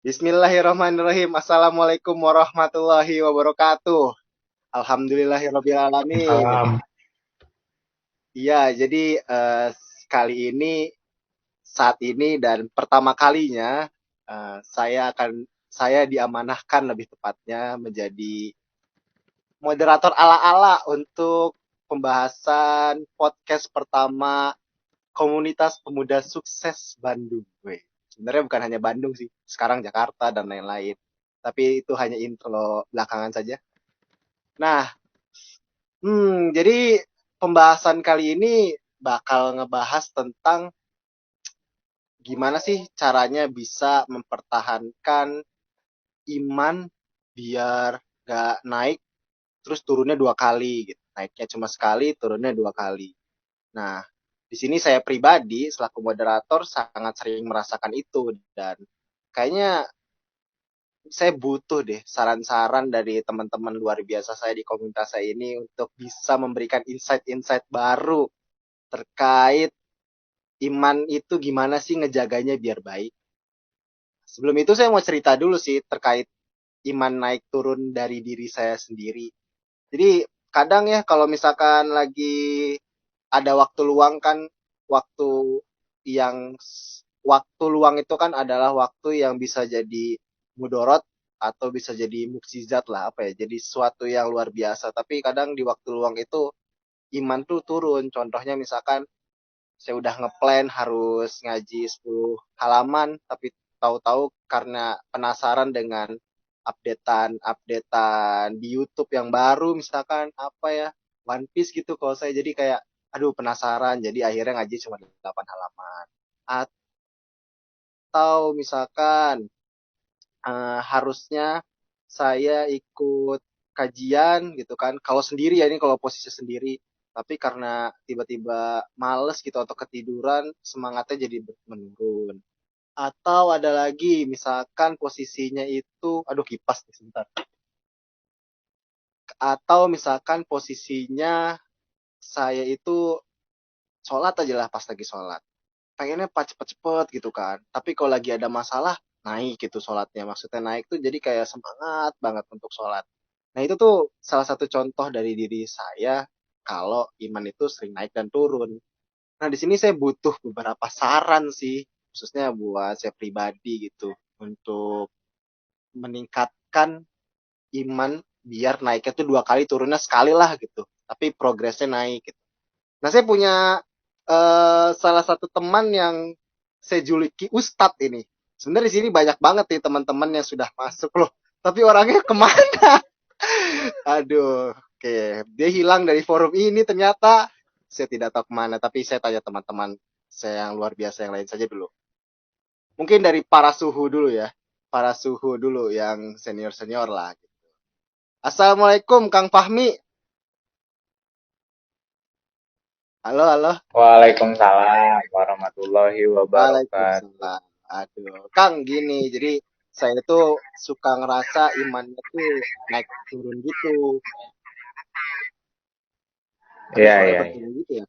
Bismillahirrahmanirrahim. Assalamualaikum warahmatullahi wabarakatuh. Alhamdulillahirabbil alamin. Salam. Iya, jadi kali ini saat ini dan pertama kalinya saya diamanahkan lebih tepatnya menjadi moderator ala-ala untuk pembahasan podcast pertama Komunitas Pemuda Sukses Bandung. Weh, sebenarnya bukan hanya Bandung sih, sekarang Jakarta dan lain-lain. Tapi itu hanya intro belakangan saja. Nah, jadi pembahasan kali ini bakal ngebahas tentang gimana sih caranya bisa mempertahankan iman biar gak naik terus turunnya dua kali gitu. Naiknya cuma sekali, turunnya dua kali. Nah, di sini saya pribadi selaku moderator sangat sering merasakan itu dan kayaknya saya butuh deh saran-saran dari teman-teman luar biasa saya di komunitas saya ini untuk bisa memberikan insight-insight baru terkait iman itu gimana sih ngejaganya biar baik. Sebelum itu saya mau cerita dulu sih terkait iman naik turun dari diri saya sendiri. Jadi kadang ya kalau misalkan lagi ada waktu luang kan, waktu yang waktu luang itu kan adalah waktu yang bisa jadi mudorot atau bisa jadi mukjizat lah apa ya, jadi sesuatu yang luar biasa. Tapi kadang di waktu luang itu iman tuh turun. Contohnya misalkan saya udah ngeplan harus ngaji 10 halaman, tapi tahu-tahu karena penasaran dengan updatean di YouTube yang baru, misalkan apa ya, One Piece gitu kalau saya jadi kayak, aduh penasaran, jadi akhirnya ngaji cuma 8 halaman. Atau misalkan harusnya saya ikut kajian gitu kan, kalau sendiri ya ini kalau posisi sendiri, tapi karena tiba-tiba males gitu atau ketiduran, semangatnya jadi menurun. Atau ada lagi, misalkan posisinya itu, aduh kipas nih sebentar. Atau misalkan posisinya saya itu sholat aja lah pas lagi sholat. Pengennya pas cepet-cepet gitu kan. Tapi kalau lagi ada masalah, naik gitu sholatnya. Maksudnya naik tuh jadi kayak semangat banget untuk sholat. Nah itu tuh salah satu contoh dari diri saya kalau iman itu sering naik dan turun. Nah di sini saya butuh beberapa saran sih, khususnya buat saya pribadi gitu, untuk meningkatkan iman biar naiknya tuh dua kali, turunnya sekali lah gitu. Tapi progresnya naik gitu. Nah saya punya salah satu teman yang saya juluki Ustadz ini. Sebenarnya di sini banyak banget nih teman-teman yang sudah masuk loh. Tapi orangnya kemana? Aduh, oke. Dia hilang dari forum ini ternyata. Saya tidak tahu kemana, tapi saya tanya teman-teman saya yang luar biasa yang lain saja dulu. Mungkin dari para suhu dulu ya. Para suhu dulu yang senior-senior lah. Assalamualaikum Kang Fahmi. Halo, halo. Waalaikumsalam warahmatullahi wabarakatuh. Waalaikumsalam. Aduh, Kang gini. Jadi saya tuh suka ngerasa imannya tuh naik turun gitu. Aduh, Iya, suaranya iya, iya. berturun gitu ya.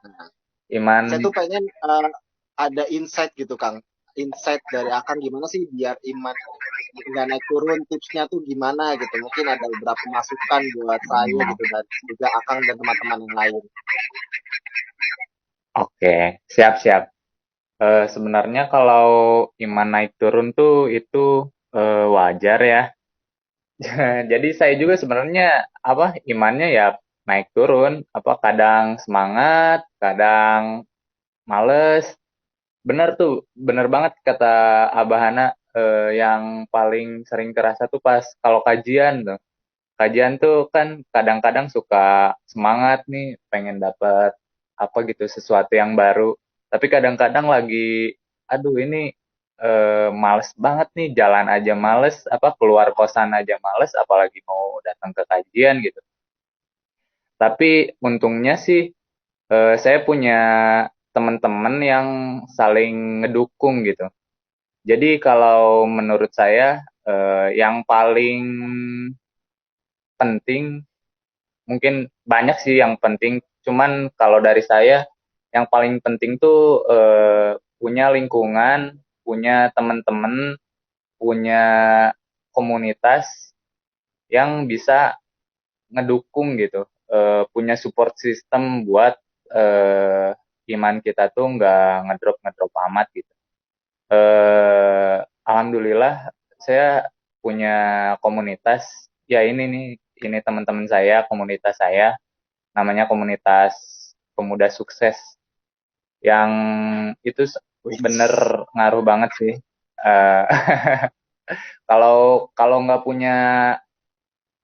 Nah, Iman, saya tuh pengen ada insight gitu, Kang. Insight dari Akang gimana sih biar iman nggak naik turun, tipsnya tuh gimana gitu. Mungkin ada beberapa masukan buat saya gitu dan juga Akang dan teman-teman yang lain. oke, siap-siap. Sebenarnya kalau iman naik turun tuh itu wajar ya. Jadi saya juga sebenarnya imannya ya naik turun. Kadang semangat, kadang males. Bener tuh, bener banget kata Abah Hana. Yang paling sering terasa tuh pas kalau kajian tuh. Kajian tuh kan kadang-kadang suka semangat nih, pengen dapat apa gitu, sesuatu yang baru. Tapi kadang-kadang lagi, aduh ini males banget nih, jalan aja males, keluar kosan aja males, apalagi mau datang ke kajian gitu. Tapi untungnya sih saya punya teman-teman yang saling ngedukung gitu. Jadi kalau menurut saya yang paling penting, mungkin banyak sih yang penting, cuman kalau dari saya yang paling penting tuh punya lingkungan, punya teman-teman punya komunitas yang bisa ngedukung gitu, punya support system buat eh, iman kita tuh nggak ngedrop amat gitu. Alhamdulillah saya punya komunitas, ya ini nih, ini teman-teman saya, komunitas saya, namanya komunitas pemuda sukses, yang itu bener Wits. ngaruh banget sih. Eh, kalau kalau nggak punya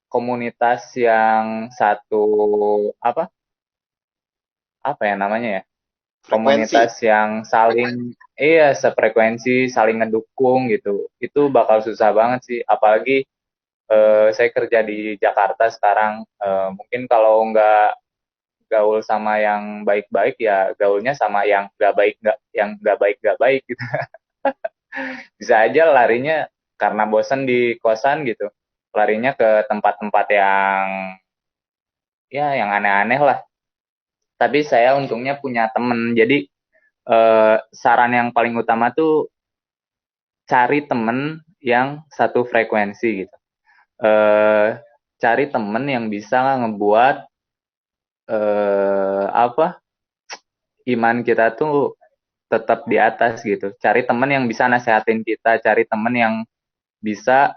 komunitas yang satu, apa apa ya namanya ya, Frekuensi. komunitas yang saling, iya, sefrekuensi, saling ngedukung gitu, itu bakal susah banget sih. Apalagi saya kerja di Jakarta sekarang. Mungkin kalau nggak gaul sama yang baik-baik, ya gaulnya sama yang nggak baik gitu. Bisa aja larinya karena bosen di kosan gitu, larinya ke tempat-tempat yang, ya, yang aneh-aneh lah. Tapi saya untungnya punya temen, jadi saran yang paling utama tuh cari temen yang satu frekuensi gitu. eh Cari temen yang bisa ngebuat apa, iman kita tuh tetap di atas gitu. Cari temen yang bisa nasehatin kita, cari temen yang bisa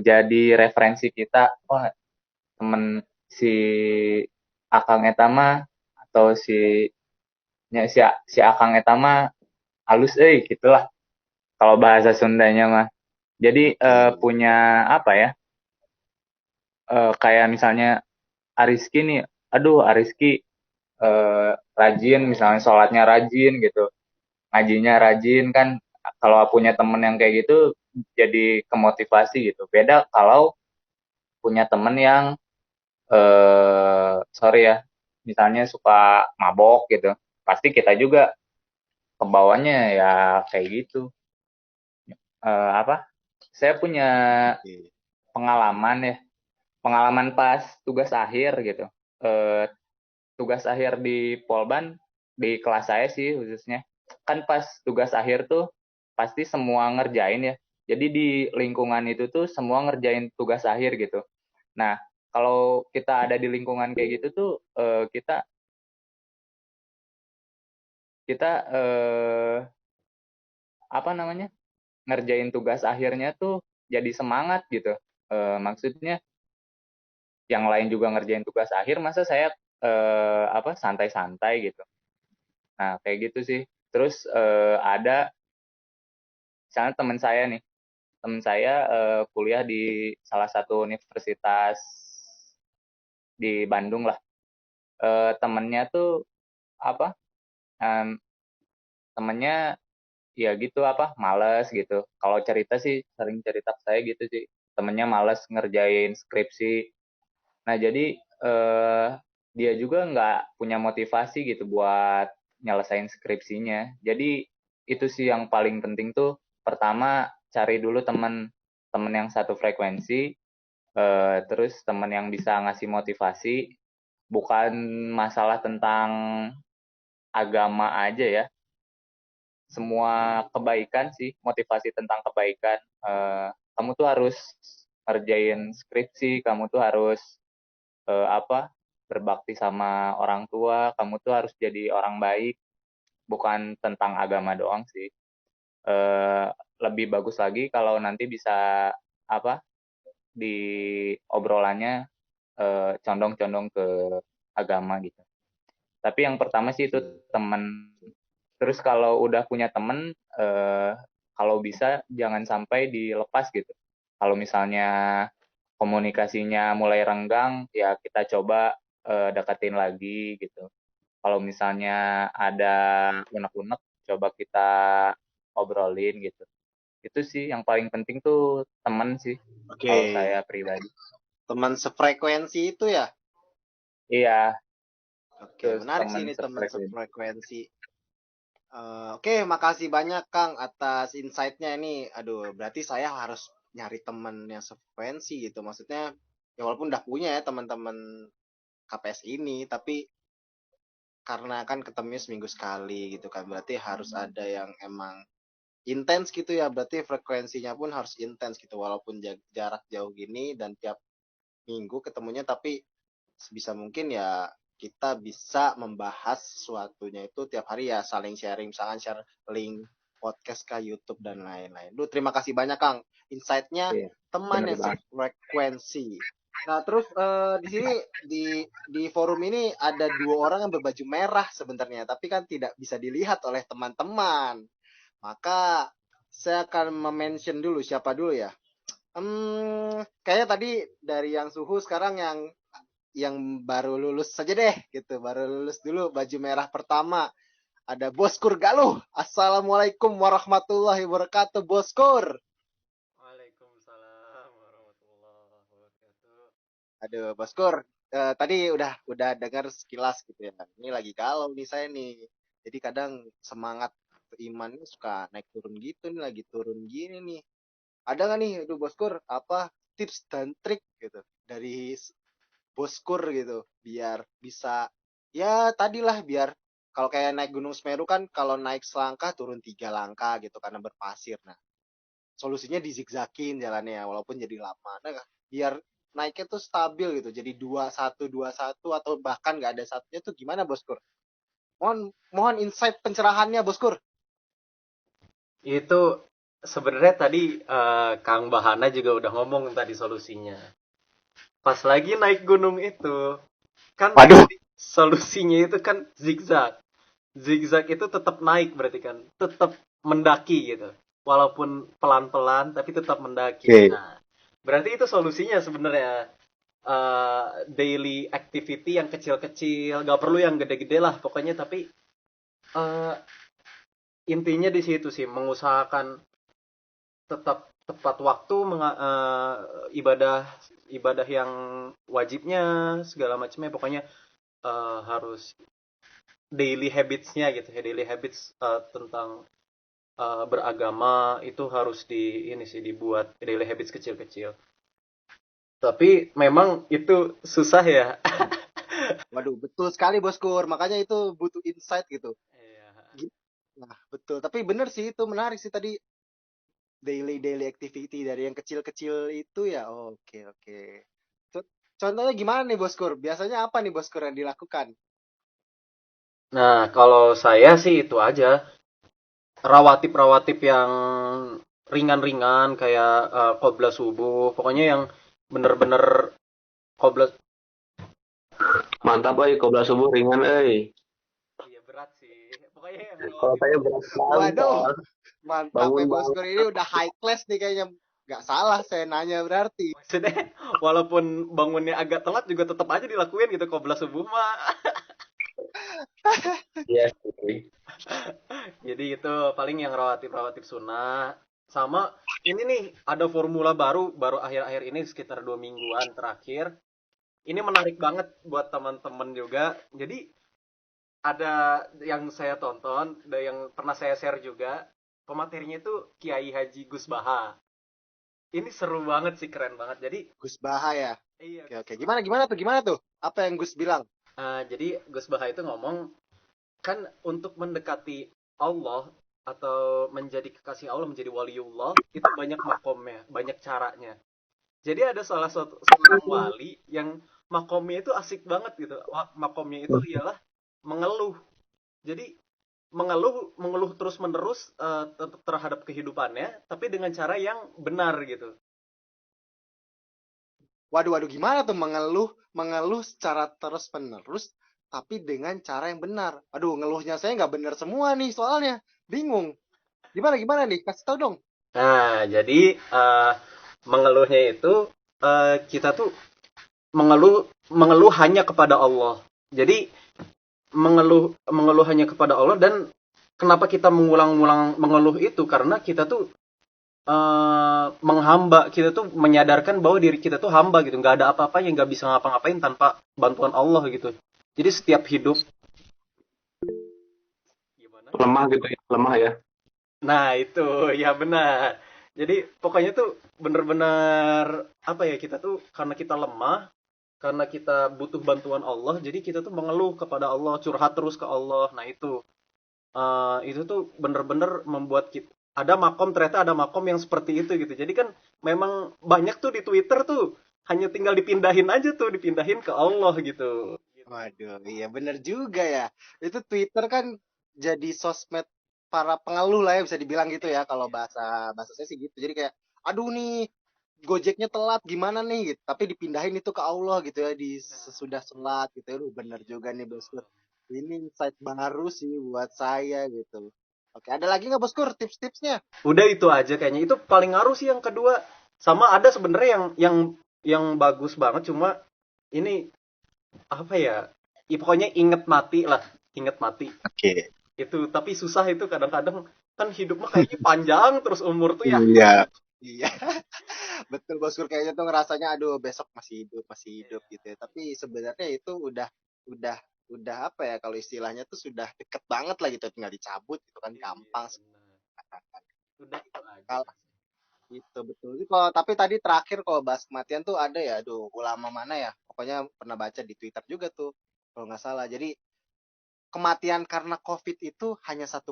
jadi referensi kita. Wah, temen si Akang Etama, atau si Akang Etama halus, gitulah kalau bahasa Sundanya mah. Jadi Oke. punya apa ya? Kayak misalnya Ariski nih, aduh Ariski rajin, misalnya sholatnya rajin gitu, ngajinya rajin kan. Kalau punya temen yang kayak gitu jadi kemotivasi gitu. Beda kalau punya temen yang sorry ya, misalnya suka mabok gitu, pasti kita juga kebawahnya ya kayak gitu. Apa, saya punya Oke. pengalaman ya, pengalaman pas tugas akhir gitu. eh, Tugas akhir di Polban, di kelas saya sih khususnya, kan pas tugas akhir tuh pasti semua ngerjain ya. Jadi di lingkungan itu tuh semua ngerjain tugas akhir gitu. Nah, kalau kita ada di lingkungan kayak gitu tuh, kita kita apa namanya, ngerjain tugas akhirnya tuh jadi semangat gitu. Maksudnya yang lain juga ngerjain tugas akhir, masa saya apa, santai-santai gitu. Nah, kayak gitu sih. Terus ada misalnya teman saya nih, teman saya kuliah di salah satu universitas di Bandung lah. Temennya tuh apa, em, temennya ya gitu, apa, males gitu. Kalau cerita sih sering cerita ke saya gitu sih. Temennya males ngerjain skripsi. Nah, jadi eh, dia juga nggak punya motivasi gitu buat nyelesain skripsinya. Jadi itu sih yang paling penting tuh. Pertama, cari dulu temen temen yang satu frekuensi, terus temen yang bisa ngasih motivasi, bukan masalah tentang agama aja ya. Semua kebaikan sih, motivasi tentang kebaikan. Kamu tuh harus ngerjain skripsi, kamu tuh harus apa, berbakti sama orang tua, kamu tuh harus jadi orang baik, bukan tentang agama doang sih. Eh, Lebih bagus lagi kalau nanti bisa apa, di obrolannya condong-condong ke agama gitu. Tapi yang pertama sih itu Oke. temen. Terus kalau udah punya temen, kalau bisa jangan sampai dilepas gitu. Kalau misalnya komunikasinya mulai renggang, ya kita coba deketin lagi gitu. Kalau misalnya ada unek-unek, coba kita obrolin gitu. Itu sih yang paling penting tuh, temen sih, Oke. kalau saya pribadi. Teman sefrekuensi itu ya. Iya, Oke, terus menarik sih temen ini teman sefrekuensi. sefrekuensi. Oke, makasih banyak Kang atas insight-nya ini. Aduh, berarti saya harus nyari teman yang sefrekuensi gitu. Maksudnya, ya walaupun udah punya ya teman-teman KPS ini, tapi karena kan ketemunya seminggu sekali gitu kan. Berarti harus ada yang emang intens gitu ya, berarti frekuensinya pun harus intens gitu walaupun jarak jauh gini dan tiap minggu ketemunya, tapi sebisa mungkin ya kita bisa membahas sesuatunya itu tiap hari ya, saling sharing, misalkan share link podcast ke YouTube dan lain-lain. Duh, terima kasih banyak Kang, insight-nya Iya, teman benar yang banget. sefrekuensi. Nah, terus di sini di forum ini ada dua orang yang berbaju merah sebenarnya, tapi kan tidak bisa dilihat oleh teman-teman. Maka saya akan mention dulu siapa dulu ya. Kayaknya tadi dari yang suhu, sekarang yang baru lulus saja deh gitu, baru lulus dulu baju merah pertama. Ada Boskur Galuh. Assalamualaikum warahmatullahi wabarakatuh, Boskur. Waalaikumsalam warahmatullahi wabarakatuh. Aduh, Boskur, tadi udah dengar sekilas gitu ya. Ini lagi galau nih saya nih. Jadi kadang semangat imannya suka naik turun gitu nih, lagi turun gini nih. Ada nggak nih, aduh Boskur, apa tips dan trik gitu dari Boskur gitu biar bisa, ya tadilah, biar kalau kayak naik Gunung Semeru kan kalau naik selangkah turun 3 langkah gitu karena berpasir. Nah, solusinya dizigzakin jalannya ya, walaupun jadi lama. Nah, biar naiknya tuh stabil gitu. Jadi 21 21 atau bahkan nggak ada satunya tuh gimana Boskur? Mohon mohon insight pencerahannya Boskur. Itu sebenarnya tadi Kang Bahana juga udah ngomong tadi solusinya. Pas lagi naik gunung itu, kan Waduh, solusinya itu kan zigzag. Zigzag itu tetap naik berarti kan, tetap mendaki gitu. Walaupun pelan-pelan tapi tetap mendaki. oke. Nah, berarti itu solusinya sebenarnya. Daily activity yang kecil-kecil, gak perlu yang gede-gede lah pokoknya, tapi eh, intinya di situ sih, mengusahakan tetap tepat waktu ibadah ibadah yang wajibnya segala macamnya, pokoknya harus daily habits-nya gitu ya, daily habits tentang beragama itu harus ini sih, dibuat daily habits kecil-kecil, tapi memang itu susah ya. Waduh, betul sekali Boskur. Makanya itu butuh insight gitu. Iya. Nah, betul. Tapi bener sih, itu menarik sih tadi, daily daily activity dari yang kecil-kecil itu ya. Oke, oke. Contohnya gimana nih Boskur? Biasanya apa nih Boskur yang dilakukan? Nah, kalau saya sih itu aja, rawatib-rawatib yang ringan-ringan kayak qobla subuh, pokoknya yang bener-bener qobla. Mantap euy, kobra subuh ringan euy. Iya berat sih, pokoknya yang Kalau rawatib. saya berat sekali, Waduh, Pak. mantap ya Bangun-bangun. Boskur, ini udah high class nih kayaknya. Nggak salah saya nanya berarti. Maksudnya walaupun bangunnya agak telat juga tetap aja dilakuin gitu qobla subuh mah. Iya sih. Jadi itu paling yang rawatib-rawatib sunnah. Sama ini nih, ada formula baru akhir-akhir ini, sekitar 2 mingguan terakhir. Ini menarik banget buat teman-teman juga. Jadi ada yang saya tonton, ada yang pernah saya share juga. Pematerinya itu Kiai Haji Gus Baha. Ini seru banget sih, keren banget. Jadi Gus Baha ya. iya, Oke, Gus oke. Baha. Gimana tuh? Apa yang Gus bilang? Jadi Gus Baha itu ngomong, kan untuk mendekati Allah atau menjadi kekasih Allah, menjadi waliullah, itu banyak makomnya, banyak caranya. Jadi ada salah satu seorang wali yang makomnya itu asik banget gitu. Makomnya itu ialah mengeluh. Jadi mengeluh terus menerus terhadap kehidupannya, tapi dengan cara yang benar gitu. Waduh, waduh, gimana tuh mengeluh secara terus menerus tapi dengan cara yang benar. Aduh, ngeluhnya saya nggak benar semua nih soalnya. Bingung. Gimana gimana nih? Kasih tahu dong. Nah, jadi mengeluhnya itu, kita tuh mengeluh hanya kepada Allah. Jadi mengeluh hanya kepada Allah. Dan kenapa kita mengulang-ulang mengeluh itu, karena kita tuh menghamba, kita tuh menyadarkan bahwa diri kita tuh hamba gitu, nggak ada apa-apa yang nggak bisa ngapa-ngapain tanpa bantuan Allah gitu. Jadi setiap hidup gimana. Lemah gitu ya, lemah ya. Nah itu ya benar. Jadi pokoknya tuh bener-bener apa ya, kita tuh karena kita lemah, karena kita butuh bantuan Allah, jadi kita tuh mengeluh kepada Allah, curhat terus ke Allah. Nah itu tuh bener-bener membuat kita ternyata ada makom yang seperti itu gitu. Jadi kan memang banyak tuh di Twitter tuh hanya tinggal dipindahin aja tuh, dipindahin ke Allah gitu. Waduh, iya bener juga ya. Itu Twitter kan jadi sosmed para pengeluh lah ya bisa dibilang gitu ya kalau bahasa bahasa saya sih gitu. Jadi kayak aduh nih Gojeknya telat gimana nih gitu. Tapi dipindahin itu ke Allah gitu ya di sesudah sholat gitu ya. Aduh, bener juga nih Boskur. Ini insight baru sih buat saya gitu. Oke, ada lagi nggak Boskur tips-tipsnya? Udah itu aja kayaknya. Itu paling ngaruh sih yang kedua. Sama ada sebenarnya yang bagus banget, cuma ini apa ya? Ya, pokoknya inget mati lah, inget mati. Oke. Itu tapi susah itu kadang-kadang, kan hidup mah kayaknya panjang terus umur tuh ya. Iya. Iya. Betul Boskur kayaknya tuh ngerasanya aduh besok masih hidup gitu ya. Tapi sebenarnya itu udah udah apa ya kalau istilahnya tuh sudah deket banget lah gitu tinggal dicabut gitu kan gampang Benar. Udah itu aja. kalau gitu betul. Itu kalau tapi tadi terakhir kalau bahas kematian tuh ada ya aduh ulama mana ya pokoknya pernah baca di Twitter juga tuh kalau nggak salah. Jadi kematian karena COVID itu hanya 1%.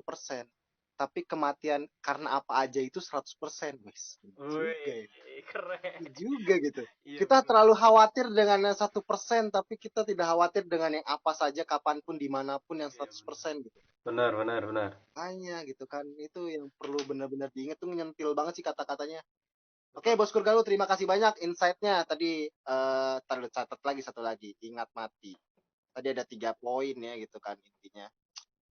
Tapi kematian karena apa aja itu 100%. Wis, juga ya. Wih, keren. Juga gitu. Iya Kita benar. terlalu khawatir dengan yang 1%, tapi kita tidak khawatir dengan yang apa saja, kapanpun, dimanapun yang Iya 100% gitu. benar. Benar, benar, Hanya gitu kan, itu yang perlu benar-benar diingat tuh nyentil banget sih kata-katanya. Oke, Bos Kurgalu, terima kasih banyak insight-nya. Tadi, taruh catat lagi satu lagi, ingat mati. Tadi ada 3 poin ya gitu kan intinya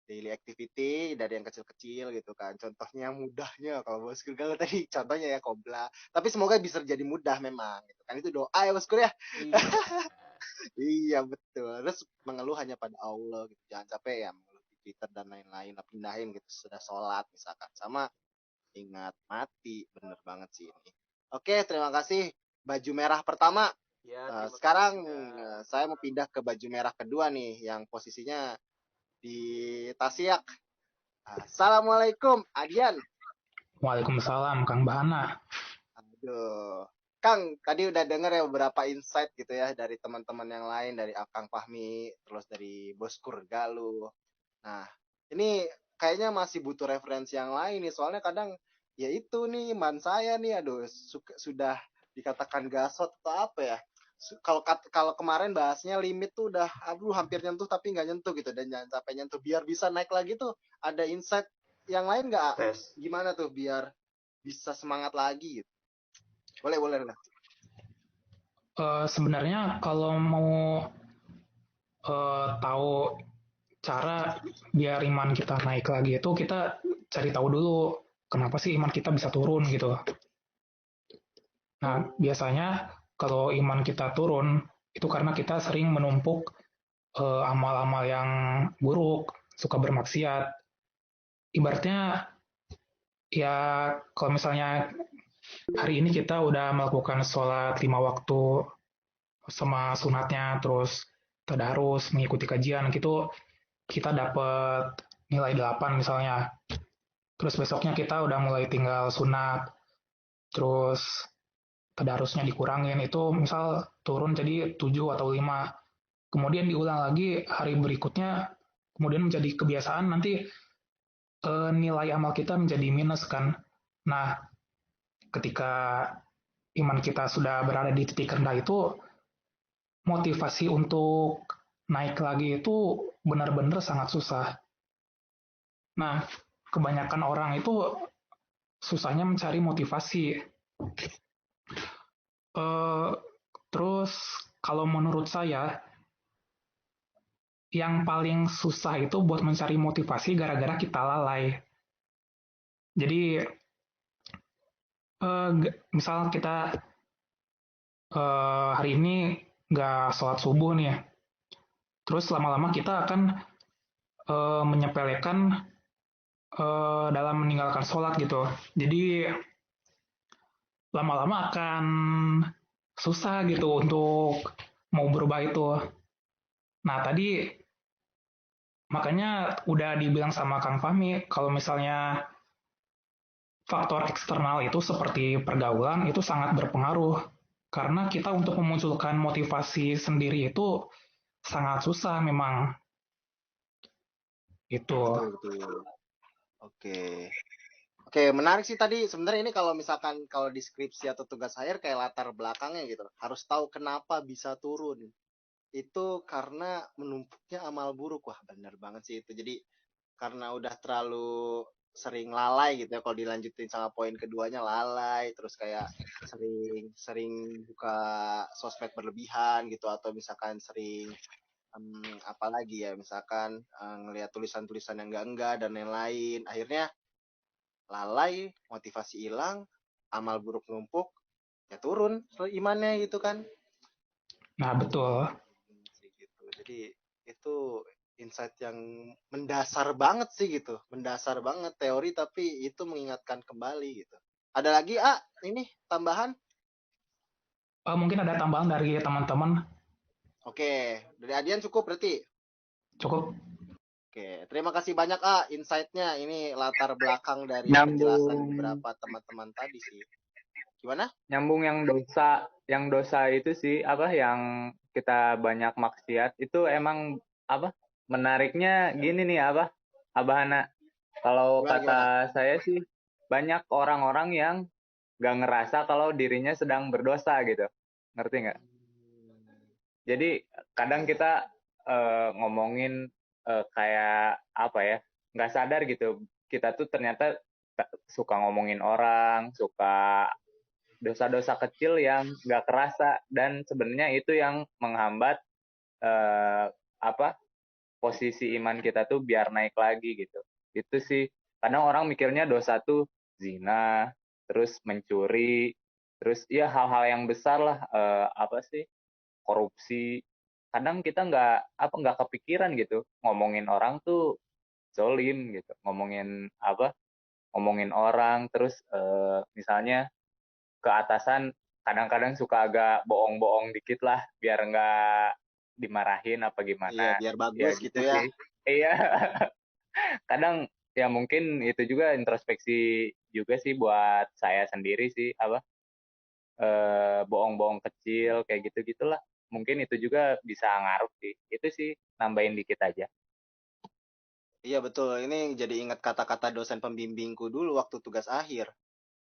daily activity dari yang kecil-kecil gitu kan. Contohnya mudahnya kalau bosku kalau tadi contohnya ya kobra. Tapi semoga bisa jadi mudah memang gitu kan. Itu doa ya bosku ya. iya. Iya betul. Terus mengeluh hanya pada Allah gitu. Jangan sampai ya mengeluh di Twitter dan lain-lain. Pindahin gitu sudah sholat misalkan. Sama ingat mati. Bener banget sih ini. Oke, terima kasih. Baju merah pertama. Ya, terima kasih Sekarang juga. saya mau pindah ke baju merah kedua nih. Yang posisinya di Tasiak. Assalamualaikum, Adian. Waalaikumsalam, Kang Bahana. Aduh. Kang, tadi udah denger ya beberapa insight gitu ya dari teman-teman yang lain, dari Akang Fahmi, terus dari Bos Kurgalu. Nah, ini kayaknya masih butuh referensi yang lain nih, soalnya kadang ya itu nih man saya nih, aduh sudah dikatakan gasot atau apa ya. Kalau kemarin bahasnya limit tuh udah aduh hampir nyentuh tapi nggak nyentuh gitu dan jangan sampai nyentuh biar bisa naik lagi tuh ada insight yang lain nggak Tes. gimana tuh biar bisa semangat lagi gitu. Boleh lah. Sebenarnya kalau mau tahu cara biar iman kita naik lagi itu kita cari tahu dulu kenapa sih iman kita bisa turun gitu. Nah, biasanya kalau iman kita turun itu karena kita sering menumpuk amal-amal yang buruk, suka bermaksiat. Ibaratnya ya kalau misalnya hari ini kita udah melakukan sholat 5 waktu sama sunatnya, terus tadarus, mengikuti kajian, gitu kita dapat nilai 8 misalnya. Terus besoknya kita udah mulai tinggal sunat, terus tadarusnya dikurangin, itu misal turun jadi 7 atau 5. Kemudian diulang lagi hari berikutnya, kemudian menjadi kebiasaan, nanti nilai amal kita menjadi minus kan. Nah, ketika iman kita sudah berada di titik rendah itu, motivasi untuk naik lagi itu benar-benar sangat susah. Nah, kebanyakan orang itu susahnya mencari motivasi. Terus kalau menurut saya, yang paling susah itu buat mencari motivasi gara-gara kita lalai. Jadi, misal kita hari ini nggak sholat subuh nih, terus lama-lama kita akan menyepelekan dalam meninggalkan sholat gitu. Jadi lama-lama akan susah gitu untuk mau berubah itu. Nah tadi makanya udah dibilang sama Kang Fahmi kalau misalnya faktor eksternal itu seperti pergaulan itu sangat berpengaruh. Karena kita untuk memunculkan motivasi sendiri itu sangat susah memang. Itu. Betul. Oke. Oke, menarik sih tadi. Sebenarnya ini kalau misalkan kalau di skripsi atau tugas akhir kayak latar belakangnya gitu. Harus tahu kenapa bisa turun. Itu karena menumpuknya amal buruk. Wah, benar banget sih itu. Jadi karena udah terlalu sering lalai gitu ya. Kalau dilanjutin sama poin keduanya lalai, terus kayak sering sering buka sosmed berlebihan gitu atau misalkan sering apalagi ya misalkan ngelihat tulisan-tulisan yang enggak dan lain-lain. Akhirnya lalai, motivasi hilang, amal buruk numpuk, ya turun imannya gitu kan. Nah, betul. Gitu. Jadi itu insight yang mendasar banget sih gitu. Mendasar banget teori tapi itu mengingatkan kembali gitu. Ada lagi ini tambahan? Mungkin ada tambahan dari teman-teman. Oke, dari Adian cukup berarti. Cukup. Oke, terima kasih banyak insight-nya. Ini latar belakang dari penjelasan Nyambung beberapa teman-teman tadi sih. Gimana? nyambung yang dosa itu sih apa yang kita banyak maksiat itu emang apa menariknya gini nih apa Abahana kalau Gimana? kata saya sih banyak orang-orang yang gak ngerasa kalau dirinya sedang berdosa gitu, ngerti nggak? Jadi kadang kita ngomongin kayak apa ya, nggak sadar gitu kita tuh ternyata suka ngomongin orang, suka dosa-dosa kecil yang nggak kerasa dan sebenarnya itu yang menghambat eh, apa posisi iman kita tuh biar naik lagi gitu. Itu sih kadang orang mikirnya dosa tuh zina, terus mencuri, terus ya hal-hal yang besar lah apa sih korupsi. Kadang kita nggak kepikiran gitu ngomongin orang tuh zolim gitu, ngomongin orang terus misalnya ke atasan kadang-kadang suka agak bohong-bohong dikit lah biar nggak dimarahin apa Iya, gimana biar ya bagus gitu gitu ya. sih. Iya. Kadang ya mungkin itu juga introspeksi juga sih buat saya sendiri sih apa bohong-bohong kecil kayak gitu gitulah mungkin itu juga bisa ngaruh sih itu sih nambahin dikit aja. Iya betul. Ini jadi ingat kata-kata dosen pembimbingku dulu waktu tugas akhir.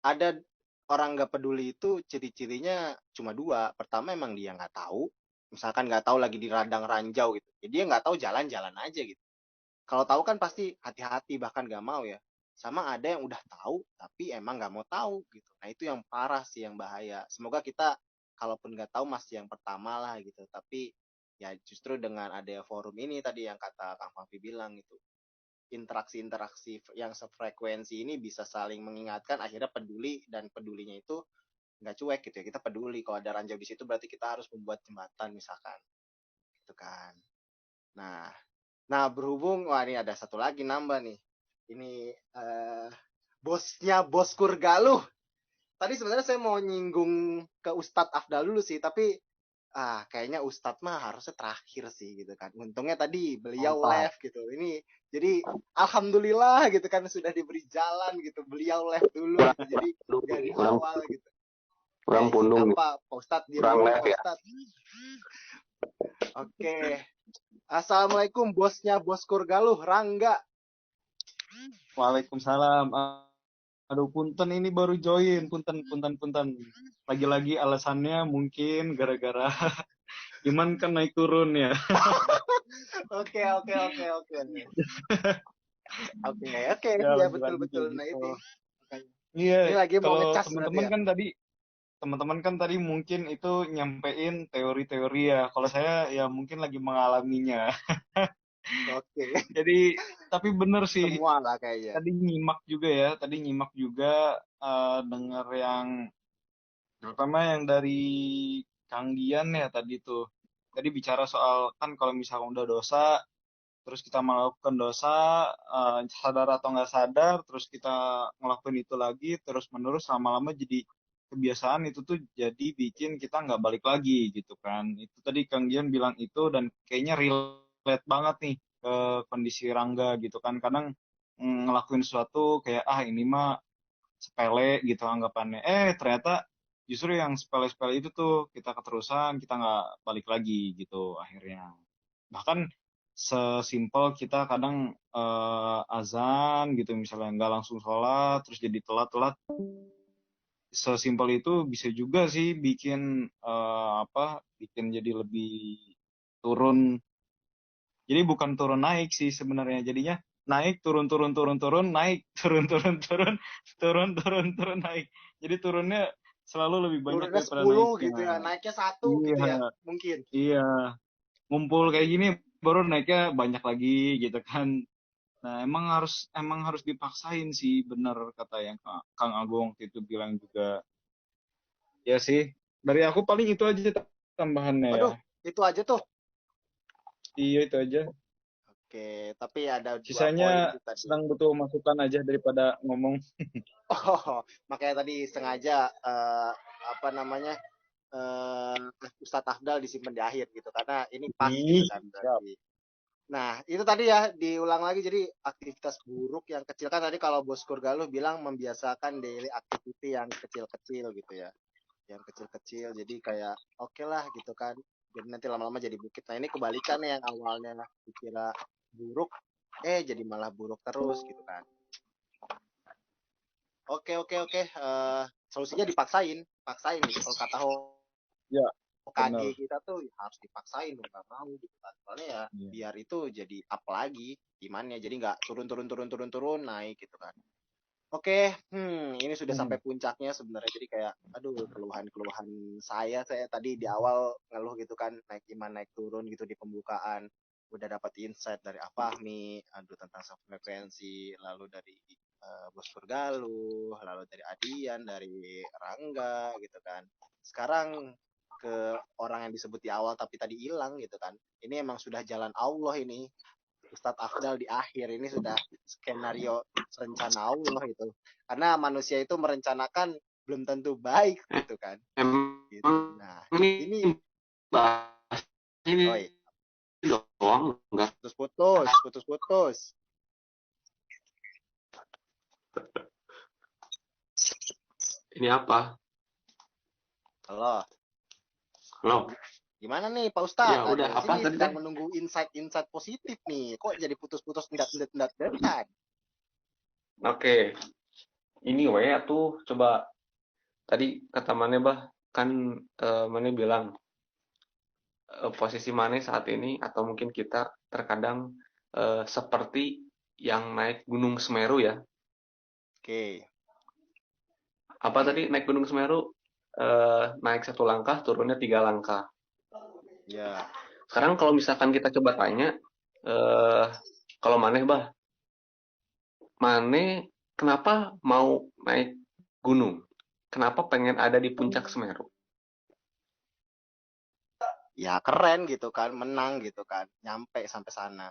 Ada orang nggak peduli itu ciri-cirinya cuma dua. Pertama emang dia nggak tahu. Misalkan nggak tahu lagi di radang ranjau gitu. Jadi dia nggak tahu jalan-jalan aja gitu. Kalau tahu kan pasti hati-hati bahkan nggak mau ya. Sama ada yang udah tahu tapi emang nggak mau tahu gitu. Nah itu yang parah sih yang bahaya. Semoga kita kalaupun nggak tahu masih yang pertama lah gitu. Tapi ya justru dengan ada forum ini tadi yang kata Kang Fafi bilang gitu interaksi-interaksi yang sefrekuensi ini bisa saling mengingatkan akhirnya peduli dan pedulinya itu nggak cuek gitu ya kita peduli kalau ada ranjau di situ berarti kita harus membuat jembatan misalkan gitu kan. Nah nah berhubung wah ini ada satu lagi nambah nih ini bosnya Bos Kurgaluh tadi sebenarnya saya mau nyinggung ke Ustadz Afdal dulu sih tapi kayaknya Ustadz mah harusnya terakhir sih gitu kan. Untungnya tadi beliau Mantap. live gitu. Ini jadi alhamdulillah gitu kan sudah diberi jalan gitu. Beliau live dulu Kurang gitu. Jadi pundung dari nih, kurang awal gitu. kurang Izin pundung nih, apa Pak Ustadz di kurang mute live Pak ya. Ustadz. Oke. Assalamualaikum bosnya Bos Kurgaluh Rangga. Waalaikumsalam. Aduh, punten ini baru join, punten. Lagi-lagi alasannya mungkin gara-gara iman kan naik turun ya. Oke. Oke. Ya Ya lagi-lagi kayak betul. Nah gitu. ini. Iya, Ini lagi mau kalau ngecas berarti ya. teman-teman kan tadi mungkin itu nyampein teori-teori ya. Kalau saya ya mungkin lagi mengalaminya. Oke. Jadi tapi bener sih, Semua lah kayaknya. tadi nyimak juga denger yang terutama yang dari Kang Dian ya tadi tuh. Tadi bicara soal kan kalau misalnya udah dosa, terus kita melakukan dosa, sadar atau nggak sadar, terus kita ngelakuin itu lagi, terus menerus lama-lama jadi kebiasaan itu tuh jadi bikin kita nggak balik lagi gitu kan. Itu tadi Kang Dian bilang itu dan kayaknya relate banget nih ke kondisi Rangga gitu kan. Kadang ngelakuin sesuatu kayak ini mah sepele gitu anggapannya. Ternyata justru yang sepele-sepele itu tuh kita keterusan, kita nggak balik lagi gitu akhirnya. Bahkan sesimpel kita kadang azan gitu misalnya nggak langsung sholat terus jadi telat-telat, sesimpel itu bisa juga sih bikin bikin jadi lebih turun. Jadi bukan turun naik sih sebenarnya, jadinya naik turun turun turun turun naik turun turun turun turun turun turun naik. Jadi turunnya selalu lebih banyak Turunnya daripada 10 gitu ya, naiknya. naiknya 1 gitu ya, Iya, mungkin. iya. Ngumpul kayak gini baru naiknya banyak lagi gitu kan. Nah, emang harus dipaksain sih, bener kata yang Kang Agung waktu itu bilang juga. Ya sih, dari aku paling itu aja tambahannya ya. Waduh, itu aja tuh. Iya itu aja. Oke, tapi ada 2 Sisanya poin tuh tadi. sedang butuh masukan aja daripada ngomong. Oh, makanya tadi sengaja apa namanya Ustadz Afdal disimpan di akhir gitu karena ini pas gitu Ih, kan siap. berarti. Nah, itu tadi ya diulang lagi jadi aktivitas buruk yang kecil kan tadi kalau Bos Kurgaluh bilang membiasakan daily activity yang kecil-kecil gitu ya. Yang kecil-kecil jadi kayak oke lah gitu kan. Jadi nanti lama-lama jadi bukit. Nah, ini kebalikannya yang awalnya dikira buruk jadi malah buruk terus gitu kan. Oke, oke, oke. Solusinya paksain gitu. Kalau kata Ya, Hokage benar. kita tuh harus dipaksain dong, nggak mau gitu kan. Soalnya ya Iya. biar itu jadi up lagi imannya. Jadi nggak turun naik gitu kan. Oke, ini sudah sampai puncaknya sebenarnya. Jadi kayak, aduh, keluhan-keluhan saya tadi di awal ngeluh gitu kan, naik iman, naik turun gitu di pembukaan. Udah dapat insight dari Afahmi, aduh tentang self frekuensi, lalu dari Bos Purgaluh, lalu dari Adian, dari Rangga gitu kan. Sekarang ke orang yang disebut di awal tapi tadi hilang gitu kan. Ini emang sudah jalan Allah ini. Ustadz Afdal di akhir ini sudah skenario rencana Allah itu. Karena manusia itu merencanakan belum tentu baik gitu kan. Emang Gitu. Nah, ini ini bahas oi, ini doang enggak? putus. Ini apa? Halo, Halo. gimana nih Pak Ustadz? Ya udah, Di apa sini tadi teh? sedang menunggu insight positif nih. Kok jadi putus-putus endat kan? Oke. Ini we tuh coba tadi kata Mane bah kan Mane bilang posisi Mane saat ini atau mungkin kita terkadang seperti yang naik Gunung Semeru ya. Oke, Apa tadi naik Gunung Semeru naik 1 langkah turunnya 3 langkah. ya. Sekarang kalau misalkan kita coba tanya kalau Mane bah Mane kenapa mau naik gunung? Kenapa pengen ada di puncak Semeru? Ya keren gitu kan, menang gitu kan, nyampe sampai sana.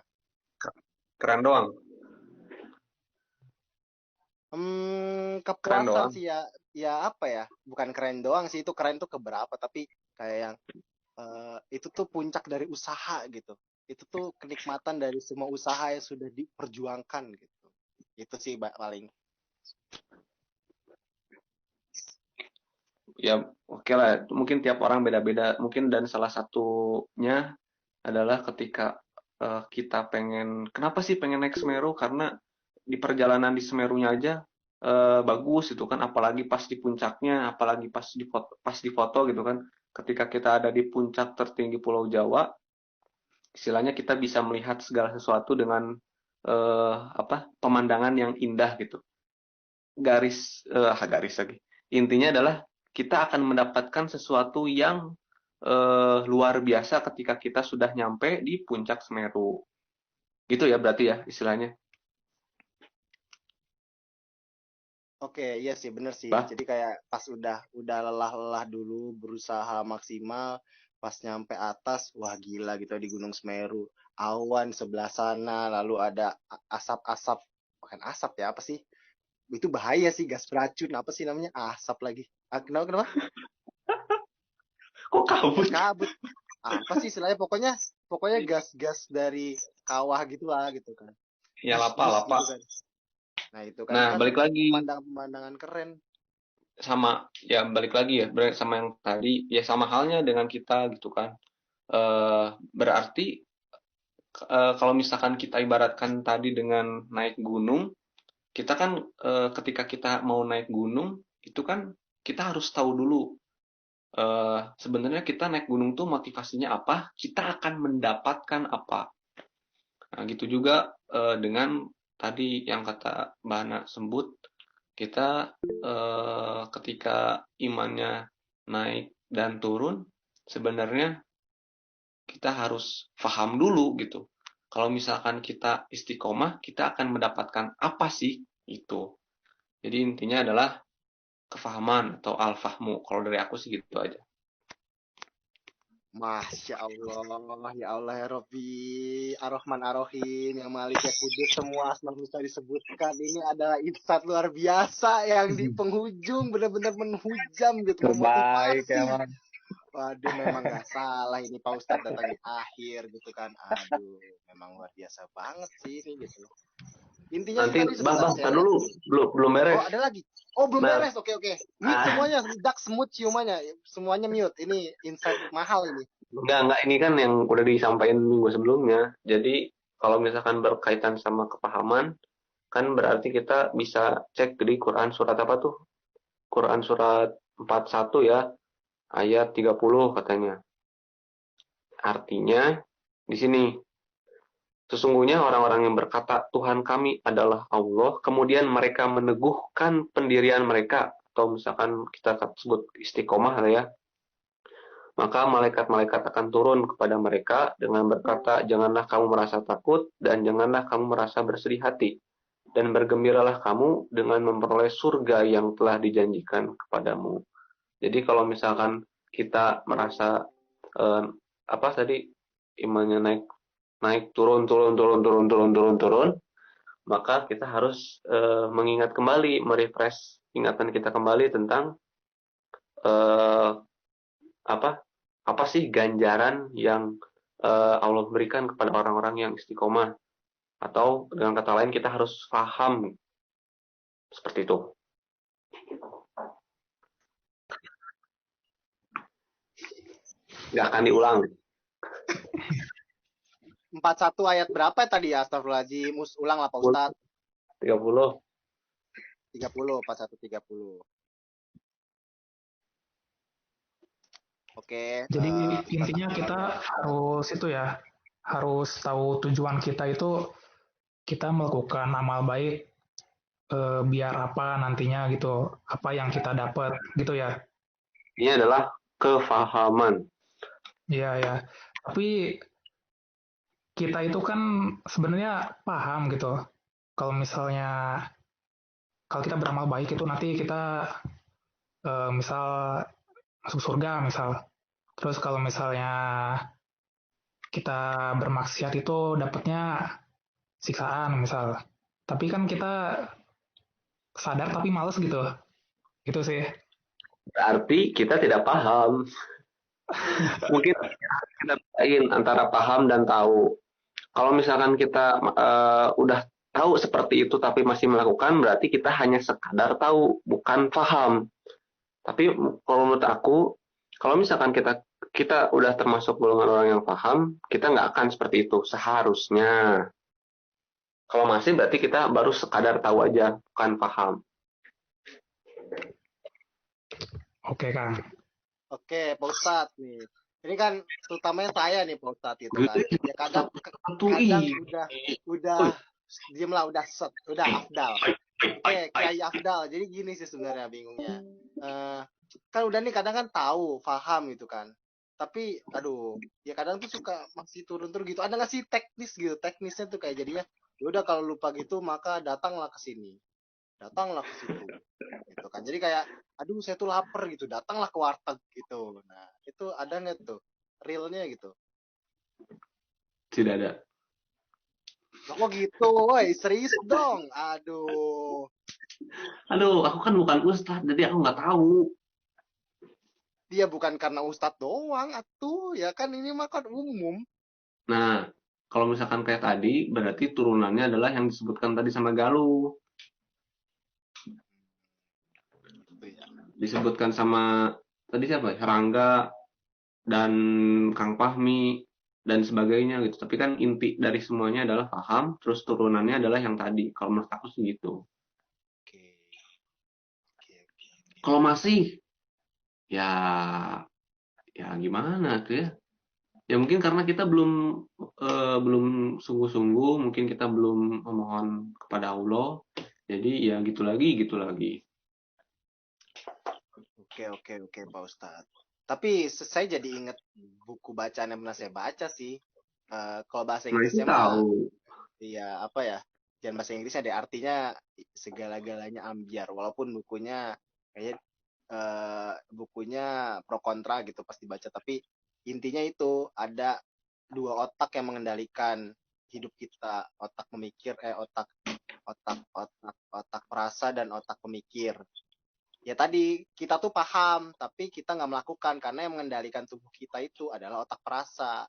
Keren doang. Keren Kepuasan doang. sih ya apa ya? Bukan keren doang sih, itu keren tuh keberapa, tapi kayak yang itu tuh puncak dari usaha gitu. Itu tuh kenikmatan dari semua usaha yang sudah diperjuangkan gitu. Itu sih paling. Ya oke lah, mungkin tiap orang beda-beda. Mungkin dan salah satunya adalah ketika kita kenapa sih pengen naik Semeru? Karena di perjalanan di Semerunya aja bagus itu kan, apalagi pas di puncaknya, apalagi pas di foto gitu kan. Ketika kita ada di puncak tertinggi Pulau Jawa, istilahnya kita bisa melihat segala sesuatu dengan pemandangan yang indah gitu. Garis lagi. Intinya adalah kita akan mendapatkan sesuatu yang luar biasa ketika kita sudah nyampe di puncak Semeru. Gitu ya berarti ya istilahnya. Oke, iya sih bener sih. Bah, Jadi kayak pas udah lelah-lelah dulu berusaha maksimal, pas nyampe atas, wah gila gitu di Gunung Semeru. Awan sebelah sana, lalu ada asap-asap, bukan asap ya, apa sih? Itu bahaya sih, gas beracun, apa sih namanya? Asap lagi. Kenapa? kok Gas kabut? kabut. Apa sih istilahnya? Pokoknya gas-gas dari kawah gitulah gitu kan. Ya lapa, Bus lapa. gitu kan. Nah, itu kan Nah, balik lagi pemandangan keren. balik lagi ya, sama yang tadi, ya sama halnya dengan kita gitu kan. Berarti kalau misalkan kita ibaratkan tadi dengan naik gunung, kita kan ketika kita mau naik gunung itu kan kita harus tahu dulu sebenarnya kita naik gunung tuh motivasinya apa, kita akan mendapatkan apa. Nah, gitu juga dengan tadi yang kata Mbak Hana sebut, kita ketika imannya naik dan turun, sebenarnya kita harus paham dulu gitu. Kalau misalkan kita istiqomah, kita akan mendapatkan apa sih itu. Jadi intinya adalah kefahaman atau al-fahmu. Kalau dari aku sih gitu aja. Masya Allah, ya Allah ya Robbi, Ar-Rahman Ar-Rahim, yang Malik ya Kudus, semua asma husna disebutkan. Ini adalah insight luar biasa yang di penghujung benar-benar menghujam gitu, Terbaik memotivasi. emang. Waduh, memang nggak salah ini Pak Ustadz datang di akhir gitu kan. Aduh, memang luar biasa banget sih ini gitu. Intinya sih Nanti tadi Bang, sebenarnya. tar dulu, belum beres. Oh, ada lagi. Oh, belum Nah. beres. Oke. Mute semuanya, dak semut ciumannya. Semuanya mute. Ini insight mahal ini. Enggak, ini kan yang udah disampaikan minggu sebelumnya. Jadi kalau misalkan berkaitan sama kepahaman, kan berarti kita bisa cek di Quran surat apa tuh? Quran surat 41 ya, ayat 30 katanya. Artinya di sini, sesungguhnya orang-orang yang berkata Tuhan kami adalah Allah, kemudian mereka meneguhkan pendirian mereka, atau misalkan kita sebut istiqomah ya, maka malaikat-malaikat akan turun kepada mereka dengan berkata, janganlah kamu merasa takut dan janganlah kamu merasa bersedih hati. Dan bergembiralah kamu dengan memperoleh surga yang telah dijanjikan kepadamu. Jadi kalau misalkan kita merasa apa tadi imannya naik turun, maka kita harus mengingat kembali, merefresh ingatan kita kembali tentang apa sih ganjaran yang Allah berikan kepada orang-orang yang istiqomah, atau dengan kata lain kita harus paham seperti itu. Nggak akan diulang. 41 ayat berapa tadi ya? Astagfirullahaladzim. Ulang lah Pak Ustadz. 30. 41 30. Oke. Jadi intinya kita harus tahu tujuan kita itu, kita melakukan amal baik biar apa nantinya gitu, apa yang kita dapat gitu ya. Ini adalah kefahaman. Iya. Tapi kita itu kan sebenarnya paham gitu. Kalau kita beramal baik itu nanti kita misal masuk surga misal. Terus kalau misalnya kita bermaksiat itu dapatnya siksaan misal. Tapi kan kita sadar tapi males gitu. Gitu sih. Berarti kita tidak paham. Mungkin kita bedain antara paham dan tahu. Kalau misalkan kita udah tahu seperti itu tapi masih melakukan, berarti kita hanya sekadar tahu, bukan paham. Tapi kalau menurut aku, kalau misalkan kita udah termasuk golongan orang yang paham, kita nggak akan seperti itu seharusnya. Kalau masih berarti kita baru sekadar tahu aja, bukan paham. Oke, Kang. Oke, Pak Ustadz nih. Ini kan terutamanya saya nih Pak Ustadz itu kan. Ya kadang udah diemlah udah afdal. Oke, Kiai Afdal. Jadi gini sih sebenarnya bingungnya. Kan udah nih kadang kan tahu, paham gitu kan. Tapi aduh, ya kadang tuh suka masih turun-turun gitu. Ada nggak sih teknisnya tuh kayak jadinya. Ya udah kalau lupa gitu maka datanglah ke sini. Datanglah ke situ. Gitu kan. Jadi kayak aduh saya tuh lapar gitu, datanglah ke warteg gitu. Nah, itu ada nggak tuh realnya gitu? Tidak ada. Oh gitu, woi serius dong. Aduh, aku kan bukan ustadz, jadi aku nggak tahu. dia bukan karena ustadz doang, atuh ya kan ini mah kan umum. Nah, kalau misalkan kayak tadi, berarti turunannya adalah yang disebutkan tadi sama Galuh. Disebutkan sama tadi siapa? Rangga dan Kang Fahmi dan sebagainya gitu. Tapi kan inti dari semuanya adalah paham, terus turunannya adalah yang tadi. Kalau menurut aku sih gitu. Oke, oke, oke. Kalau masih ya ya gimana tuh ya? Ya mungkin karena kita belum sungguh-sungguh, mungkin kita belum memohon kepada Allah. Jadi ya gitu lagi, gitu lagi. Oke, Pak Ustadz. Tapi saya jadi inget buku bacaan yang pernah saya baca sih. Kalau bahasa Nah itu Inggrisnya mah, tahu. ya apa ya? Jangan bahasa Inggrisnya deh, artinya segala-galanya ambiar. Walaupun bukunya pro kontra gitu pas dibaca. Tapi intinya itu ada dua otak yang mengendalikan hidup kita. Otak perasa dan otak pemikir. Ya tadi kita tuh paham tapi kita nggak melakukan karena yang mengendalikan tubuh kita itu adalah otak perasa.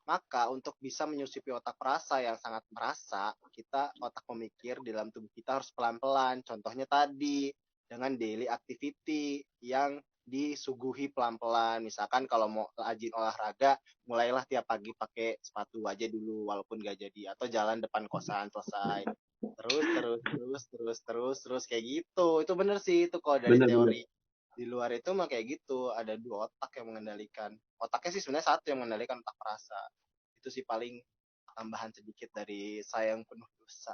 Maka untuk bisa menyusupi otak perasa yang sangat merasa, kita otak pemikir di dalam tubuh kita harus pelan-pelan. Contohnya tadi dengan daily activity yang disuguhi pelan-pelan. Misalkan kalau mau rajin olahraga, mulailah tiap pagi pakai sepatu aja dulu walaupun gak jadi, atau jalan depan kosan selesai. Terus kayak gitu. Itu bener sih, itu kalau dari Bener-bener. teori di luar itu mah kayak gitu, ada dua otak yang mengendalikan. Otaknya sih sebenarnya satu yang mengendalikan, otak perasa. Itu sih paling tambahan sedikit dari saya yang penuh dosa.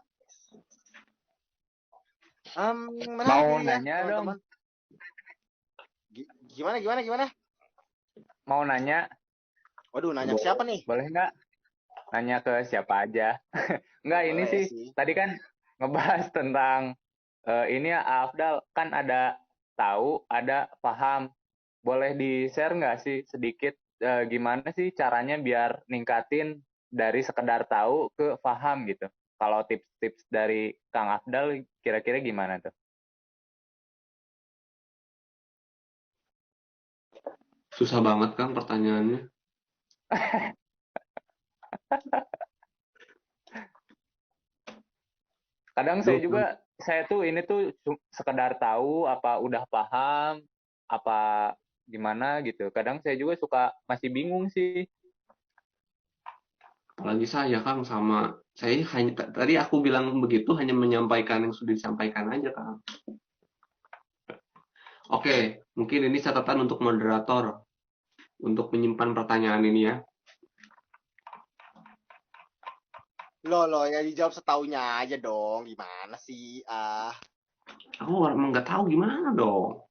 Menarik Mau nih ya nanya dong, teman-teman. Gimana? mau nanya, Waduh, nanya ke siapa nih? boleh nggak? Nanya ke siapa aja. Nggak, ini Boleh sih, sih. tadi kan ngebahas tentang ini ya, Afdal, kan ada tahu, ada paham. Boleh di-share nggak sih sedikit gimana sih caranya biar ningkatin dari sekedar tahu ke paham gitu? Kalau tips-tips dari Kang Afdal kira-kira gimana tuh? Susah banget kan pertanyaannya. Kadang Duh, saya tuh ini tuh sekedar tahu apa udah paham apa gimana gitu. Kadang saya juga suka masih bingung sih. apalagi saya Kang sama saya hanya tadi aku bilang begitu hanya menyampaikan yang sudah disampaikan aja Kang. Oke, mungkin ini catatan untuk moderator untuk menyimpan pertanyaan ini ya. Loh, ya dijawab setaunya aja dong. Gimana sih? Aku emang nggak tahu gimana dong.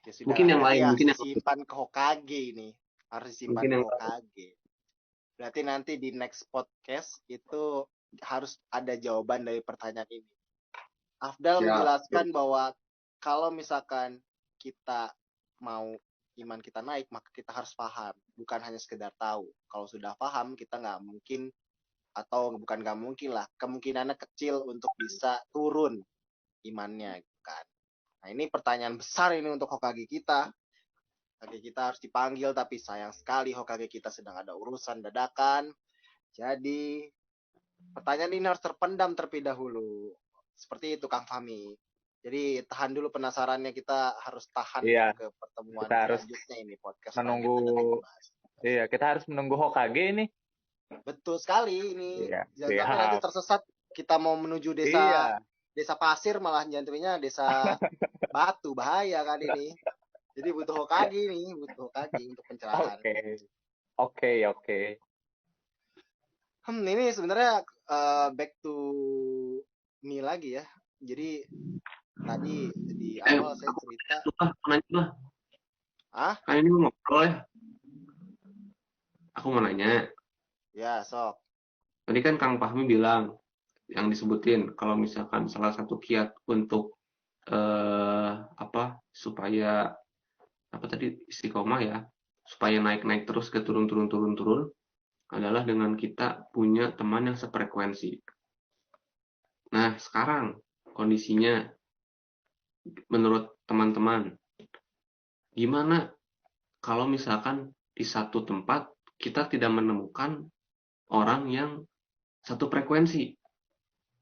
Ya sudah Mungkin lah. yang Berarti lain, harus mungkin yang disimpan ke Hokage ini. Harus disimpan mungkin ke yang Hokage. Berarti nanti di next podcast itu harus ada jawaban dari pertanyaan ini. Afdal siap. menjelaskan bahwa kalau misalkan kita mau iman kita naik, maka kita harus paham, bukan hanya sekedar tahu. Kalau sudah paham, kita nggak mungkin, atau bukan nggak mungkin lah, kemungkinannya kecil untuk bisa turun imannya, kan. Nah, ini pertanyaan besar ini untuk Hokage kita. Hokage kita harus dipanggil, tapi sayang sekali Hokage kita sedang ada urusan dadakan. Jadi, pertanyaan ini harus terpendam terlebih dahulu. Seperti itu, Kang Fahmi. Jadi, tahan dulu penasarannya. Kita harus tahan nih Iya, ke pertemuan kita harus selanjutnya ini, podcast menunggu. selanjutnya dan dibahas. Iya, kita harus menunggu Hokage ini. Betul sekali ini. Iya, Jangan sampai nanti siap. tersesat, kita mau menuju Iya. desa pasir, malah jantungnya desa batu. Bahaya kan ini. Jadi butuh Hokage nih, butuh Hokage untuk pencerahan. Oke. Oke. Ini sebenarnya back to me lagi ya. Jadi tadi di awal saya aku cerita, mau nanya lah. ah, Kan ini mau ngobrol ya. Aku mau nanya. ya sok. Tadi kan Kang Fahmi bilang yang disebutin kalau misalkan salah satu kiat untuk supaya apa tadi istiqomah ya, supaya naik-naik terus ke turun adalah dengan kita punya teman yang sefrekuensi. Nah, sekarang kondisinya menurut teman-teman gimana kalau misalkan di satu tempat kita tidak menemukan orang yang satu frekuensi.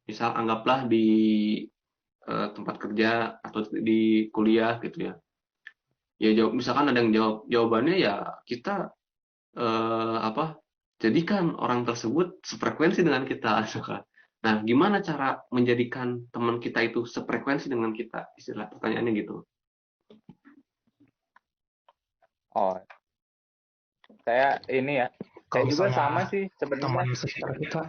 Misal anggaplah di tempat kerja atau di kuliah gitu ya. Ya jawab misalkan ada yang jawab jawabannya ya kita apa, jadikan orang tersebut sefrekuensi dengan kita, misalkan. Nah, gimana cara menjadikan teman kita itu sefrekuensi dengan kita? Istilah pertanyaannya gitu. Oh, saya ini ya, saya Kalau juga misalnya sama sih sebenarnya. teman sekitar kita,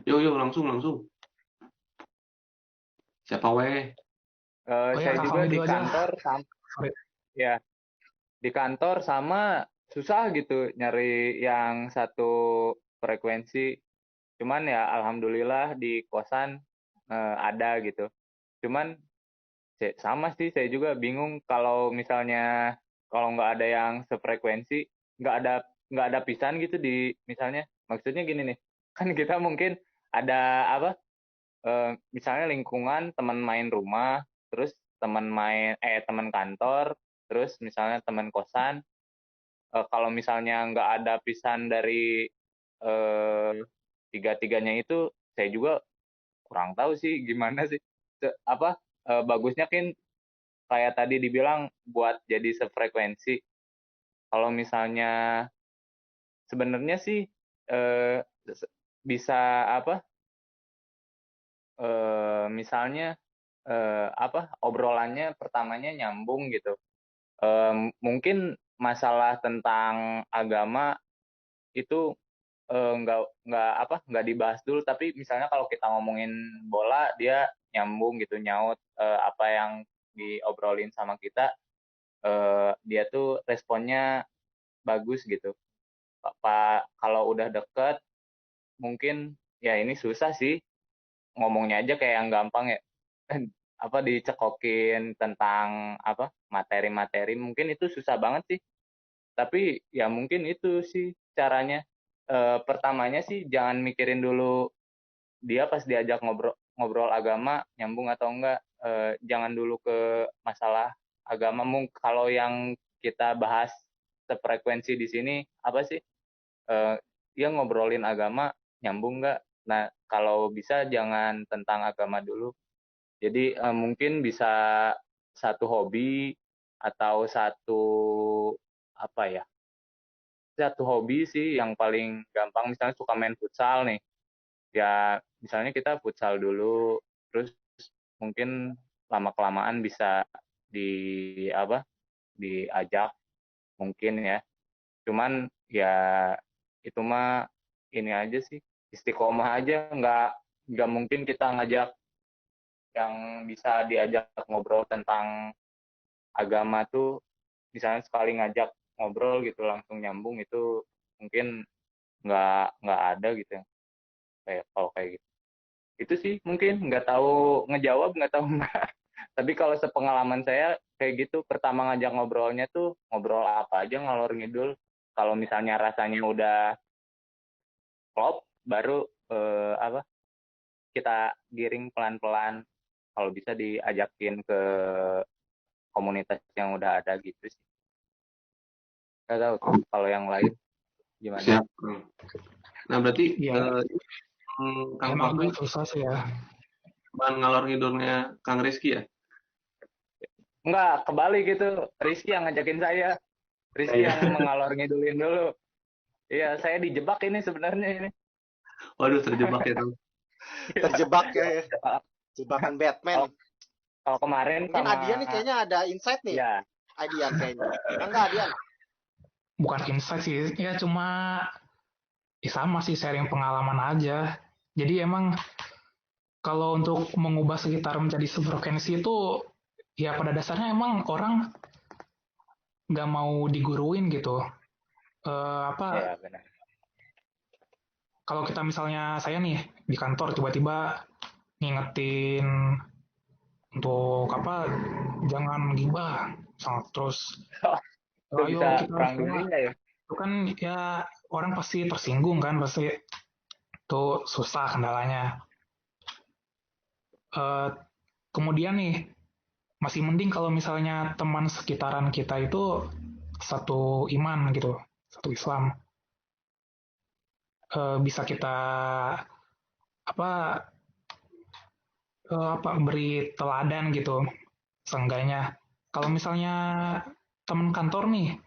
Yuk, langsung, langsung. Siapa weh? oh ya Saya Kak juga Fahmi di dulu aja lah. kantor Sorry. ya, di kantor sama susah gitu nyari yang satu frekuensi. Cuman ya alhamdulillah di kosan ada gitu. Cuman sama sih, saya juga bingung kalau misalnya kalau nggak ada yang sefrekuensi, nggak ada nggak ada pisan gitu di misalnya. Maksudnya gini nih, kan kita mungkin ada apa? Misalnya lingkungan teman main rumah, terus teman kantor, terus misalnya teman kosan. Kalau misalnya nggak ada pisan dari eh, tiga-tiganya itu, saya juga kurang tahu sih gimana sih. Apa bagusnya kan kayak tadi dibilang buat jadi sefrekuensi. Kalau misalnya sebenarnya sih eh, bisa apa? Misalnya apa obrolannya pertamanya nyambung gitu. Mungkin masalah tentang agama itu nggak dibahas dulu, tapi misalnya kalau kita ngomongin bola dia nyambung gitu, nyaut apa yang diobrolin sama kita, dia tuh responnya bagus gitu. Kalau udah deket mungkin ya ini susah sih, ngomongnya aja kayak yang gampang ya. Apa dicekokin tentang apa materi-materi, mungkin itu susah banget sih. Tapi ya mungkin itu sih caranya. Pertamanya sih jangan mikirin dulu dia pas diajak ngobrol ngobrol agama nyambung atau enggak. Jangan dulu ke masalah agama. Kalau yang kita bahas sefrekuensi di sini apa sih, eh, dia ngobrolin agama nyambung nggak. Nah kalau bisa jangan tentang agama dulu, jadi mungkin bisa satu hobi atau apa ya, satu hobi sih yang paling gampang. Misalnya suka main futsal nih, ya misalnya kita futsal dulu, terus mungkin lama kelamaan bisa di apa diajak mungkin ya. Cuman ya itu mah ini aja sih, istiqomah aja. Nggak mungkin kita ngajak yang bisa diajak ngobrol tentang agama tuh, misalnya sekali ngajak ngobrol gitu langsung nyambung, itu mungkin nggak ada gitu ya, kayak kalau kayak gitu. Itu sih mungkin nggak tahu ngejawab, nggak tahu nggak. Tapi kalau sepengalaman saya kayak gitu, pertama ngajak ngobrolnya tuh ngobrol apa aja ngalor ngidul. Kalau misalnya rasanya udah klop, baru apa kita giring pelan-pelan. Kalau bisa diajakin ke komunitas yang udah ada gitu sih. Nggak tahu tuh kalau yang lain gimana. Siap. Nah, berarti Ya, Kang emang Fahmi agak susah sih ya. bahan ngalor ngidulnya Kang Rizky ya? Enggak, kebalik gitu. Rizky yang ngajakin saya. Ya, Rizky ya. yang mengalor ngidulin dulu. Iya, saya dijebak ini sebenarnya ini. Waduh, terjebak ya, Kang. Terjebak ya, jebakan Batman. Kalau kalau kemarin Mungkin sama Adian nih kayaknya ada insight nih. ya, Adian kayaknya. Enggak Adian. Bukan insight sih, ya cuma sama sih sharing pengalaman aja. Jadi emang kalau untuk mengubah sekitar menjadi sefrekuensi itu ya pada dasarnya emang orang nggak mau diguruin gitu. Apa ya benar. kalau kita misalnya saya nih di kantor tiba-tiba ngingetin untuk apa jangan gibah sangat terus Itu bisa ayo kita perang semua dunia ya. itu kan ya orang pasti tersinggung kan pasti itu susah kendalanya. Eh, Kemudian nih masih mending kalau misalnya teman sekitaran kita itu satu iman gitu, satu Islam. Bisa kita apa apa beri teladan gitu, seenggaknya. Kalau misalnya teman kantor nih,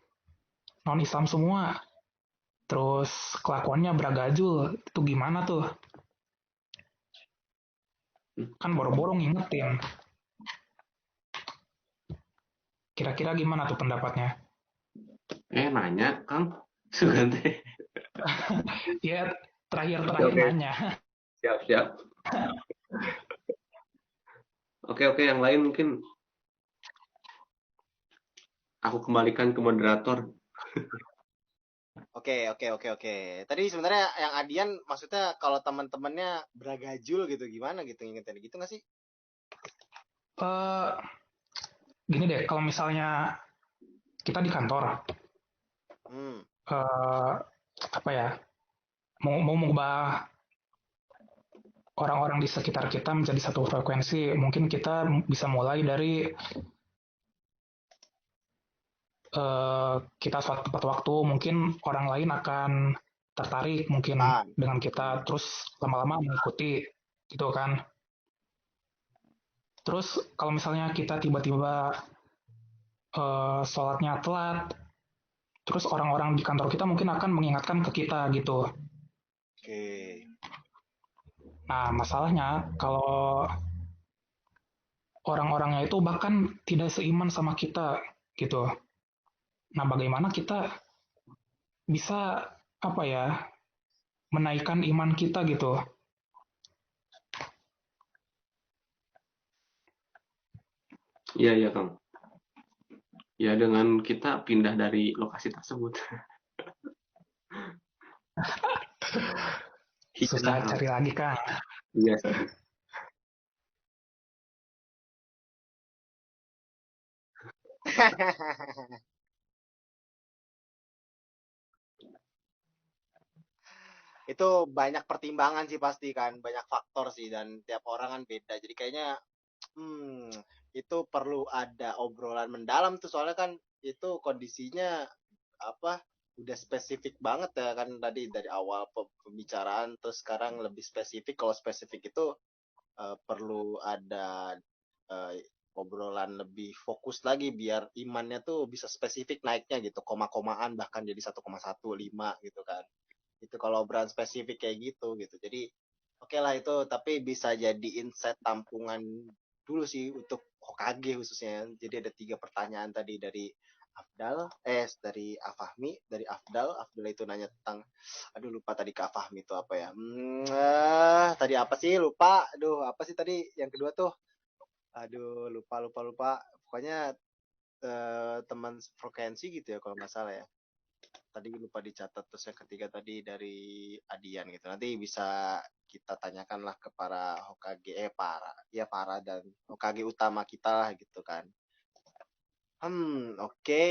non-Islam semua, terus kelakuannya beragajul, itu gimana tuh? Kan boro-boro ngingetin. Kira-kira gimana tuh pendapatnya? Nanya, Kang. Sugante. Ya, Oke, terakhir-terakhir oke. nanya. Siap, siap. Oke, oke. Yang lain mungkin aku kembalikan ke moderator. Oke. Tadi sebenarnya yang Adian maksudnya kalau teman-temannya beragajul gitu gimana gitu ngingetin gitu nggak sih? Eh, Gini deh, kalau misalnya kita di kantor, Hmm. eh, apa ya, mau mengubah orang-orang di sekitar kita menjadi satu frekuensi, mungkin kita bisa mulai dari kita suatu tepat waktu, mungkin orang lain akan tertarik mungkin Kan. dengan kita, terus lama-lama mengikuti gitu kan. Terus kalau misalnya kita tiba-tiba sholatnya telat, terus orang-orang di kantor kita mungkin akan mengingatkan ke kita gitu. Oke. Nah, masalahnya kalau orang-orangnya itu bahkan tidak seiman sama kita gitu. Nah, bagaimana kita bisa apa ya menaikkan iman kita gitu? Iya, iya, Kang. Ya, dengan kita pindah dari lokasi tersebut. Susah Hijrah, Kang. cari lagi kan? Iya. Itu banyak pertimbangan sih pasti kan, banyak faktor sih dan tiap orang kan beda. Jadi kayaknya hmm, itu perlu ada obrolan mendalam tuh soalnya kan itu kondisinya apa udah spesifik banget ya kan tadi dari awal pembicaraan terus sekarang lebih spesifik. Kalau spesifik itu perlu ada eh, obrolan lebih fokus lagi biar imannya tuh bisa spesifik naiknya gitu, koma-komaan bahkan jadi 1,15 gitu kan. Itu kalau obrolan spesifik kayak gitu. Jadi oke lah itu, tapi bisa jadi insight tampungan dulu sih untuk Hokage khususnya. Jadi ada 3 pertanyaan tadi dari Afdal, dari Afahmi, dari Afdal. Afdal itu nanya tentang, aduh lupa tadi ke Afahmi itu apa ya? Tadi apa sih? Lupa. Aduh, apa sih tadi yang kedua tuh? Aduh, lupa. Pokoknya teman frekuensi gitu ya kalau nggak salah ya. Tadi lupa dicatat, terus yang ketiga tadi dari Adian gitu. Nanti bisa kita tanyakan lah ke para Hokage, para dan Hokage utama kita lah gitu kan. Oke.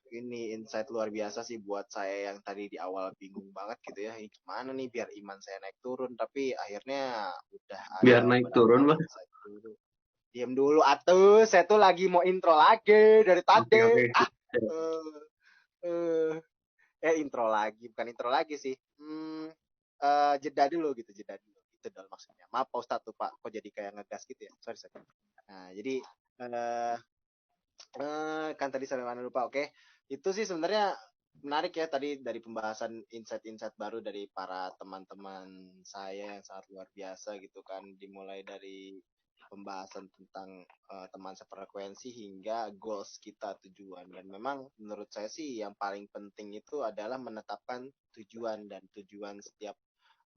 Ini insight luar biasa sih buat saya yang tadi di awal bingung banget gitu ya. Ini gimana nih biar iman saya naik turun, tapi akhirnya udah Biar ada naik beberapa turun, Bang. insight dulu. Diam dulu atuh, saya tuh lagi mau intro lagi dari Oke, tadi. oke. Eh, eh, intro lagi, bukan intro lagi sih. Jeda dulu gitu, jeda dulu. Itu dong maksudnya. Maaf Pak Ustadz tuh Pak, kok jadi kayak ngegas gitu ya. Sorry. Nah, jadi eh kan tadi sampai mana lupa. Oke. Itu sih sebenarnya menarik ya tadi dari pembahasan insight-insight baru dari para teman-teman saya yang sangat luar biasa gitu kan, dimulai dari pembahasan tentang teman sefrekuensi hingga goals kita, tujuan. Dan memang menurut saya sih yang paling penting itu adalah menetapkan tujuan, dan tujuan setiap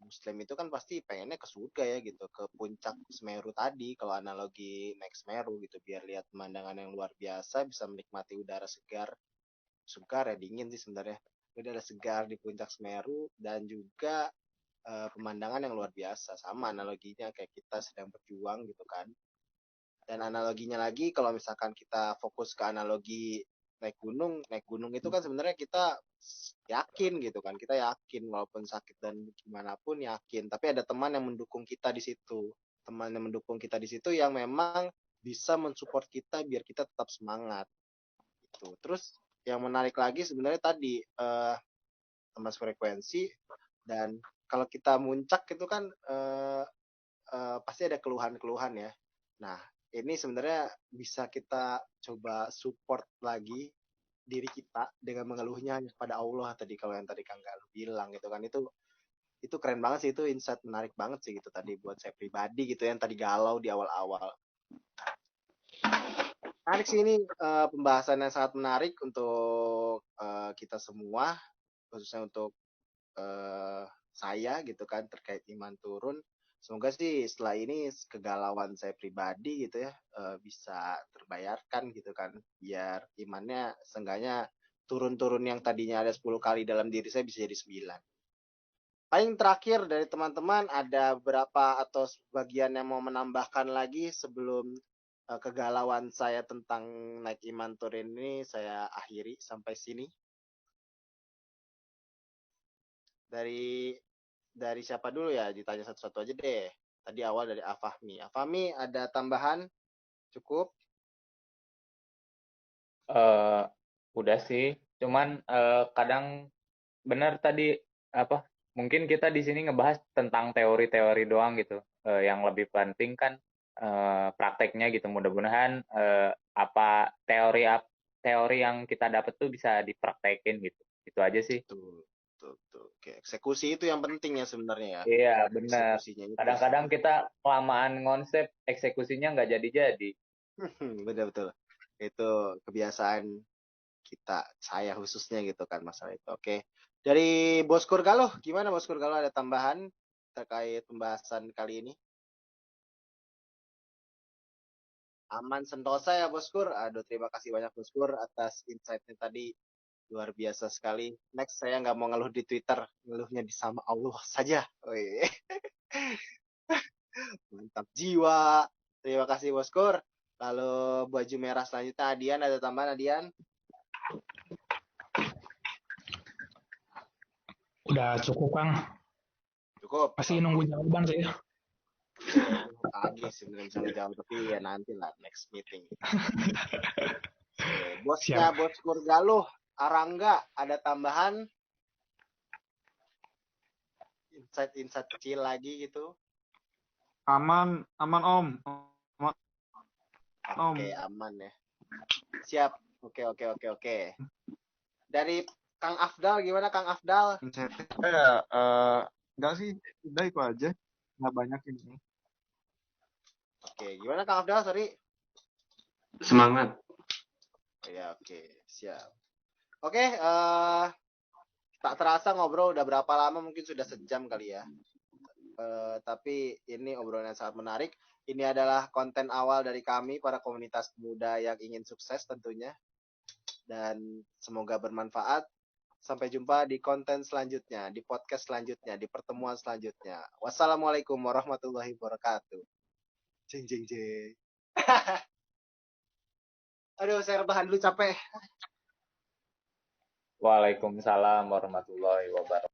Muslim itu kan pasti pengennya ke surga ya gitu, ke puncak Semeru tadi kalau analogi naik Semeru gitu, biar lihat pemandangan yang luar biasa, bisa menikmati udara segar ya, dingin sih sebenarnya, udara segar di puncak Semeru, dan juga pemandangan yang luar biasa. Sama analoginya kayak kita sedang berjuang gitu kan. Dan analoginya lagi kalau misalkan kita fokus ke analogi naik gunung itu kan sebenarnya kita yakin gitu kan, kita yakin walaupun sakit dan gimana pun yakin, tapi ada teman yang mendukung kita di situ, teman yang mendukung kita di situ yang memang bisa mensupport kita biar kita tetap semangat gitu. Terus yang menarik lagi sebenarnya tadi teman frekuensi, dan kalau kita muncak itu kan pasti ada keluhan-keluhan ya. Nah, ini sebenarnya bisa kita coba support lagi diri kita dengan mengeluhnya hanya pada Allah tadi, kalau yang tadi Kang Galuh bilang gitu kan, itu keren banget sih, itu insight menarik banget sih gitu tadi buat saya pribadi gitu, yang tadi galau di awal-awal. Menarik sih ini, pembahasan yang sangat menarik untuk kita semua, khususnya untuk saya gitu kan, terkait iman turun. Semoga sih setelah ini kegalauan saya pribadi gitu ya bisa terbayarkan gitu kan, biar imannya seenggaknya turun-turun, yang tadinya ada 10 kali dalam diri saya bisa jadi 9. Paling terakhir dari teman-teman, ada berapa atau sebagian yang mau menambahkan lagi sebelum kegalauan saya tentang naik iman turun ini saya akhiri sampai sini. Dari siapa dulu ya? Ditanya satu-satu aja deh. Tadi awal dari Afahmi. Afahmi, ada tambahan? Cukup? Eh, udah sih, cuman kadang benar tadi apa? Mungkin kita di sini ngebahas tentang teori-teori doang gitu. Yang lebih penting kan prakteknya gitu. Mudah-mudahan apa teori yang kita dapat tuh bisa dipraktekin gitu. Itu aja sih. Tuh. Oke, eksekusi itu yang penting ya sebenarnya ya. Iya, benar. Eksekusinya itu. Kadang-kadang kita kelamaan konsep, eksekusinya nggak jadi-jadi. Betul-betul. Itu kebiasaan kita, saya khususnya gitu kan masalah itu. Oke. Dari Boskur Galuh, gimana Boskur Galuh, ada tambahan terkait pembahasan kali ini? Aman sentosa ya Boskur. Aduh, terima kasih banyak Boskur atas insight-nya tadi. Luar biasa sekali. Next, saya nggak mau ngeluh di Twitter. Ngeluhnya di sama Allah saja. Wih. Mantap jiwa. Terima kasih Boskur. Lalu baju merah selanjutnya Adian, ada tambahan Adian? Udah cukup, Kang. Cukup. Pasti nunggu jawaban sih. Lagi sebenarnya bisa ngejawab, tapi ya nanti lah next meeting. Oke, bosnya Siap. Boskur Galuh, Arangga, ada tambahan? Insight kecil lagi gitu. Aman Om. Oke, aman ya. Siap. Oke. Dari Kang Afdal, gimana Kang Afdal? Insight-nya ya enggak sih, udah itu aja. Nggak banyak ini. Oke, gimana Kang Afdal? Sorry. Semangat. Ya, oke, siap. Oke, tak terasa ngobrol udah berapa lama, mungkin sudah sejam kali ya. Tapi ini obrolan yang sangat menarik. Ini adalah konten awal dari kami, para komunitas muda yang ingin sukses tentunya. Dan semoga bermanfaat. Sampai jumpa di konten selanjutnya, di podcast selanjutnya, di pertemuan selanjutnya. Wassalamualaikum warahmatullahi wabarakatuh. Jeng. Aduh, saya rebahan dulu, capek. Waalaikumsalam warahmatullahi wabarakatuh.